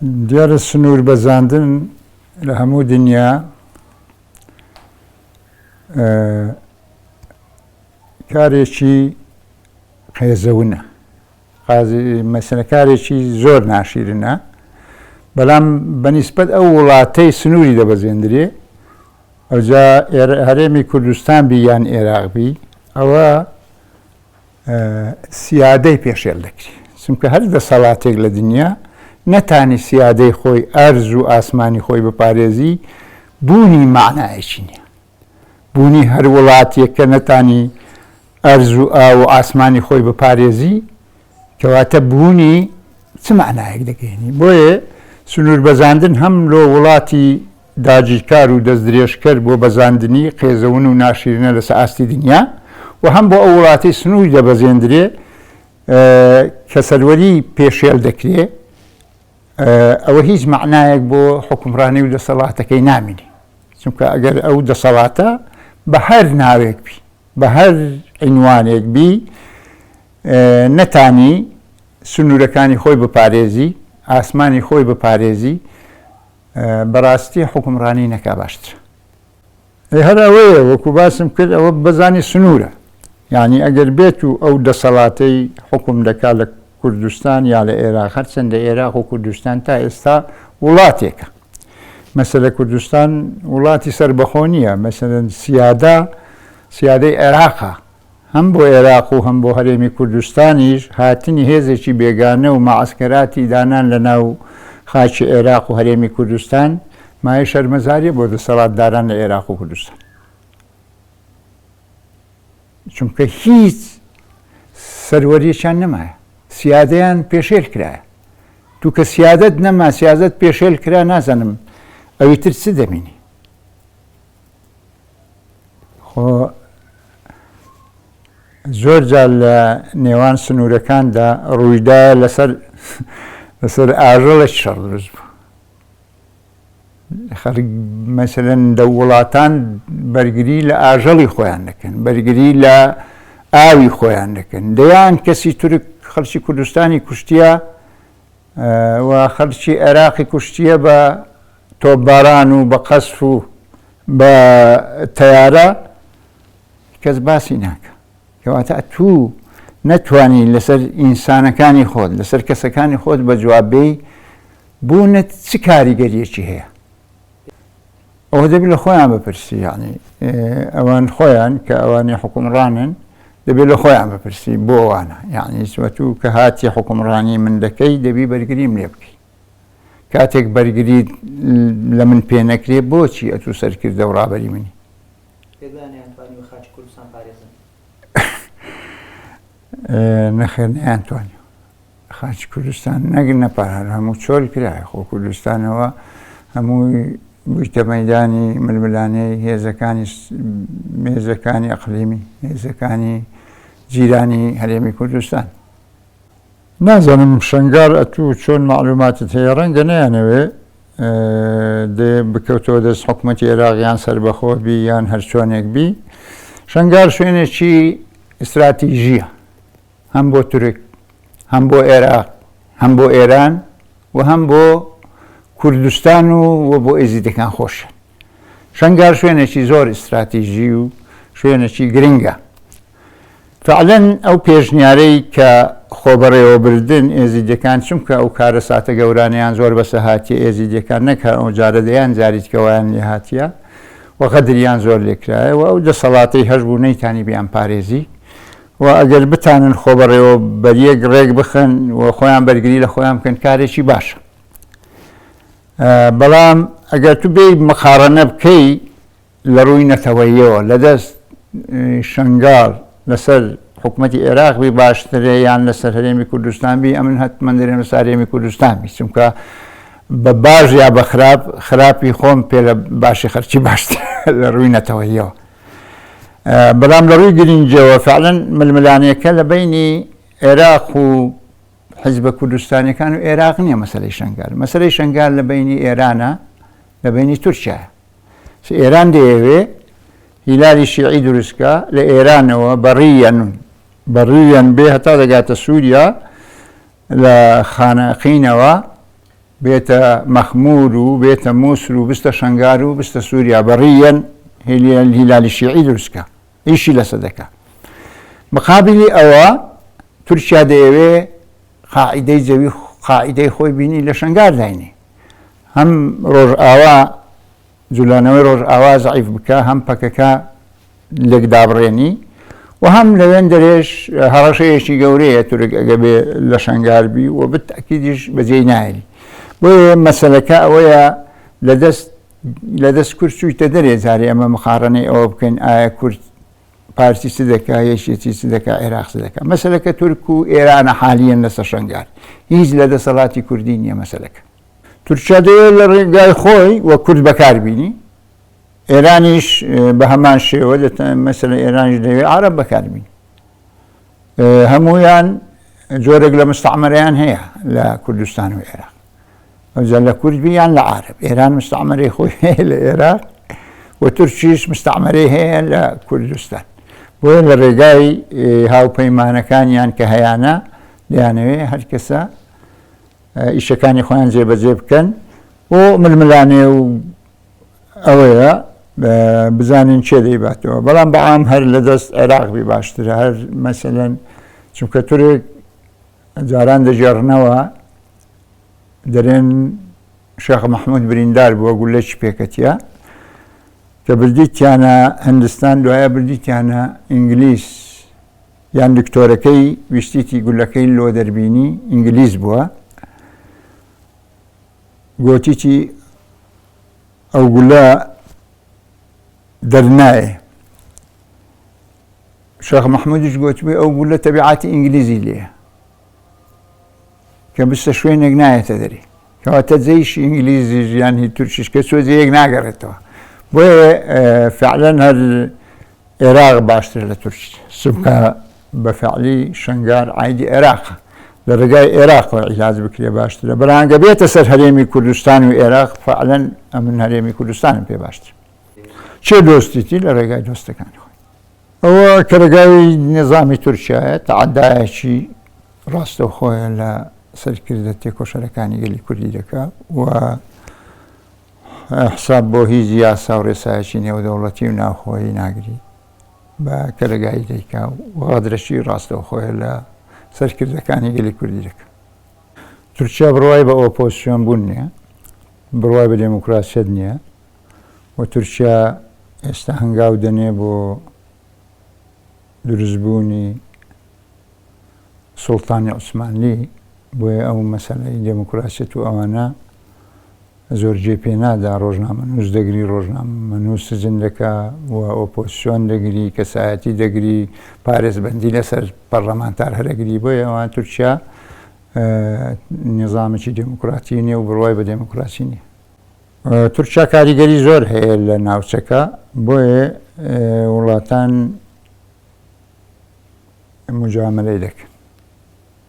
دیارە سنوور بەزاندن لە هەموو دنیا کارێکی قێزەونە، مەسەلە کارێکی زۆر ناشیرنە، بەڵام بەنیسبەت ئەو وڵاتەی سنووری دەبەزێندرێ، ئەوجا هەرێمی کوردستان بی یان عێراق بی، ئەوە سیادەی پێشێل دەکری، چونکە هەر دەسەڵاتێک لە دنیا نەتانی سیادەی خۆی ئەرز و ئاسمانی خۆی بپارێزی، بوونی معنایەکی نییە. بوونی هەر وڵاتێک کە نەتانی ئەرز و ئاو و ئاسمانی خۆی بپارێزی، کەواتە بوونی چ معنایەک دەگەێنی؟ بۆیە سنوور بەزاندن هەم لۆ وڵاتی داگیرکار و دەستدرێژکەر بۆ بەزاندنی قێزەون و ناشیرنە لەسەر ئاستی دنیا، و هەم بۆ ئەو وڵاتی سنووری دەبەزێندرێ کە سەروەری پێشێل دەکرێ، ئەوە هیچ معنایەک بۆ حکومڕانی و دەسەڵاتەکەی نامینی، چونکە ئەگەر ئەو دەسەڵاتە بە هەر ناوێک بی، بە هەر عنوانێک بی، نەتانی سنوورەکانی خۆی بپارێزی، ئاسمانی خۆی بپارێزی، بەڕاستی حکومڕانی نەکا باشتر. هەر ئەوەیە وەکو باسم کرد، ئەوە بەزانی سنوورە، یعنی ئەگەر بێت و ئەو دەسەڵاتەی حکوم دەکات لە کوردستان یا لە عێراق، هەرچەندە عێراق و کوردستان تا ئێستا وڵاتێکە. مەسەلە کوردستان وڵاتی سەربەخۆ نییە، مەسەلەن سیادەی عێراقە، هەم بۆ عێراق و هەم بۆ هەرێمی کوردستانیش هاتنی هێزێکی بێگانە و مەعسکەراتی دانان لە ناو خاکی عێراق و هەرێمی کوردستان مای شەرمەزاریە بۆ دەسەڵاتداران لە عێراق و کوردستان، چونکە هیچ سەروەریەکیان نەمایە، سیادەیان پێشێل کرایە. تو کە سیادەت نەما، سیادەت پێشێل کرا، نازانم ئەوی تر چ دەمینی. خۆ زۆر جار لە نێوان سنوورەکاندا ڕوویدا لەسەر ئاژەڵێک شەڕ دروست بوو. خەڵک مەسەلەن لە وڵاتان بەرگری لە ئاژەڵی خۆیان دەکەن، بەرگری لە ئاوی خۆیان دەکەن، دەیان کەسی تورک خەڵکی کوردستانی کوشتیە و خەڵکی عێراقی کوشتیە بە تۆپباران و بە قەسف و بە تەیارە، کەس باسی ناکە. کەواتە تو نەتوانی لەسەر ئینسانەکانی خۆت، لەسەر کەسەکانی خۆت بە جواببێی، بوونت چ کاریگەریەکی هەیە؟ ئەوە دەبێت لە خۆیان بپرسی، یعنی ئەوان خۆیان کە ئەوانی حکومڕانن دەبێت لە خۆیان بپرسی بۆ ئەوانە، یعنی تو کە هاتی حکومڕانی من دەکەی دەبی بەرگریم لێ بکەی. کاتێک بەرگری لە من پێ نەکرێ، بۆچی ئەتو سەرکردە و ڕابەری منی؟ نەخێر نەیانتوانی خاچی کوردستان نەگرن نەپاران، هەموو چۆل کرایە. خۆ کوردستانەوە هەمووی بوویتە مەیدانی ململانەی مێزەکانی ئەقلیمی، مێزەکانی جیرانی هەرێمی کوردستان. نازانم شەنگار ئەتو چۆن معلوماتت هەیە، ڕەنگە نەیانەوێ دێ بکەوتەوە دەست حکومەتی عێراقیان سەربەخۆ بی یان هەر چۆنێک بی. شەنگار شوێنێکی ئستراتیژیە، هەم بۆ تورک، هەم بۆ عێراق، هەم بۆ ئێران و هەم بۆ کوردستان و بۆ ئێزیدەکان خۆشن. شەنگار شوێنێکی زۆر ئستراتیژی و شوێنێکی گرنگە. فعلەن ئەو پێشنیارەی کە خۆبەڕێوەبردن ئێزیدەکان، چونکە ئەو کارە ساتە گەورانیان زۆر بەسە هاتیە، ئێزیدەکان نەکە ئەو جارە دەیان جاریتکەوەیان لێ هاتیە و قەدریان زۆر لێکرایە و ئەو دەسەڵاتەی هەژبوو نەیتانی بیان پارێزی، و ئەگەر بتانن خۆبەڕێوە بەریەک ڕێک بخەن و خۆیان بەرگری لە خۆیان بکەن، کارێکی باشە. بەڵام ئەگەر تو بێی مقارنە بکەی لە ڕووی نەتەوەییەوە، لەدەست شەنگار لەسەر حکومەتی عێراق بی باشترێ یان لەسەر هەرێمی کوردستان بی، ئەمن هەتمەن دەرێن لەسەر هەرێمی کوردستان بی، چونکە بە باش یا بە خراپی خۆم پێ لە باشی خەرچی باشتر لە ڕووی نەتەوەییەوە. بەڵام لە ڕووی گرنگیەوە فعلەن ململانیەکە لە بینی عێراق و حیزبە کوردستانیەکان و عێراق نییە مەسەلەی شەنگار. مەسەلەی شەنگار لە بینی ئێرانە، لە بینی تورکیایە. ئێران دەیەوێ هیلالی شیعی دروستکە لە ئێرانەوە بەڕیەن بێ هەتا دەگاتە سووریا لە خانەقینەوە بێتە مەخمور و بێتە مووسر و بستە شنگار و بستە سووریا بەڕیەن هیلالی شیعی دروستکە ئیشی لەسەر دەکە. مقابلی ئەوە تورکیا دەیەوێ قاعیدەی زەوی قاعیدەی خۆی بینی لە شنگار داینی، هەم ڕۆژ ئاوا جوولانەوەی ڕۆژ ئاوا زەعیف بکە، هەم پەکەکە لێک دابڕێنی و هەم لەوێن دەرێژ هەڕەشەیەکی گەورەیە تورک ئەگە بێ لە شنگاربی و بتەکیدیش بەجێی نایلی. بۆیە مەسەلەکە ئەوەیە لە دەست کورد چوویتە دەرێ جارێ ئەمە مقارنەی ئەوە بکەین ئایا کورد پارتی چ دەکا یەکێتی چ دەکا عێراق چ دەکا. مەسەلەکە تورک و ئێرانە حالیەن لەسەر شنگار، هیچ لە دەسەڵاتی کوردی نییە مەسەلەکە. تورکیا دەوێت لە ڕێگای خۆی وە کورد بەکاربینی، ئێرانیش بە هەمان شێوە مەسەلە ئێرانیش دەوێت عەرەب بەکاربینی. هەموویان جۆرێک لە مستەعمەرەیان هەیە لە کوردستان و عێراق، ئەوجا لە کوردبی یان لە عەرەب. ئێران مستەعمەرەی خۆی هەیە لە عێراق و تورکیش مستەعمەرەی هەیە لە کوردستان. بۆیە لە ڕێگای هاوپەیمانەکانیان کە هەیانە دەیانەوێ هەر کەسە ئیشەکانی خۆیان جێبەجێ بکەن و ململانێ و ئەوەیە بزانین چێ دەیباتەوە. بەڵام بەعام هەر لە دەست عێراقبی باشترە. هەر مەسەلەن چونکە تورێک جاران دەژێڕنەوە دەرێن شێخ مەحموود بریندار بووە گولەکی پێکەتیە کە بردیتیانە هەندستان، دوایە بردیتیانە ئینگلیس، یان دکتۆرەکەی ویستیتی گولەکەی لۆ دەربینی ئینگلیس بووە، گۆتیی ئەو گولە دەرنایە. شێخ مەحموودیش گوتبووی ئەو گولە تەبیعاتی ئینگلیزی لێیە کە بستە شوێنێک نایەتە دەری، کەواتە جێیشی ئینگلیزیش یان هی تورکیش کە سۆزەیەک ناگەڕێتەوە. بۆیە فعلەن هەر عێراق باشتر لە تورکی، سبکە بەفعلی شنگار عایدی عێراقە، لە ڕێگای عێراقەوە عیلاج بکرێ باشترە. بەڵام گەبێتە سەر هەرێمی کوردستان و عێراق فعلەن ئەمن هەرێمی کوردستانم پێ باشتر. چێ دۆستیتی لە ڕێگای دۆستەکانی خۆی. ئەوە کە ڕێگای نظامی تورکیایە تەعەدایەکی ڕاستەوخۆیە لە سەرکردە تێکۆشەرەکانی گەلی کوردی دەکا و حساب بۆ هیچ یاسا و ڕێسایەکی نێودەوڵەتی و ناوخۆیی ناگری بە کە ڕێگایی دەیکا و غادرەشی ڕاستەوخۆیە لە سەرکردەکانی گەلی کوردی دەکا. تورکیا بڕوای بە ئۆپۆزیسیۆن بوون نییە، بڕوای بە دموکراسیەت نییە و تورکیا ئێستا هەنگاو دەنێ بۆ دروستبوونی سوڵتانی عوسمانلی. بۆیە ئەو مەسەلەی دموکراسیەت و ئەوانە زۆر جێ پێ نادا. ڕۆژنامە نووس دەگری، ڕۆژنامە نووس سزن دەکا و ئۆپۆزیسیۆن دەگری، کەسایەتی دەگری، پارێزبەندی لەسەر پەرلەمانتار هەرەگری. بۆیە ئەوان تورکیا نظامێکی دموکراتی نییە و بڕوای بە دموکراسی نییە. تورکیا کاریگەری زۆر هەیە لە ناوچەکە، بۆیە وڵاتان مجاملەی دەکەن.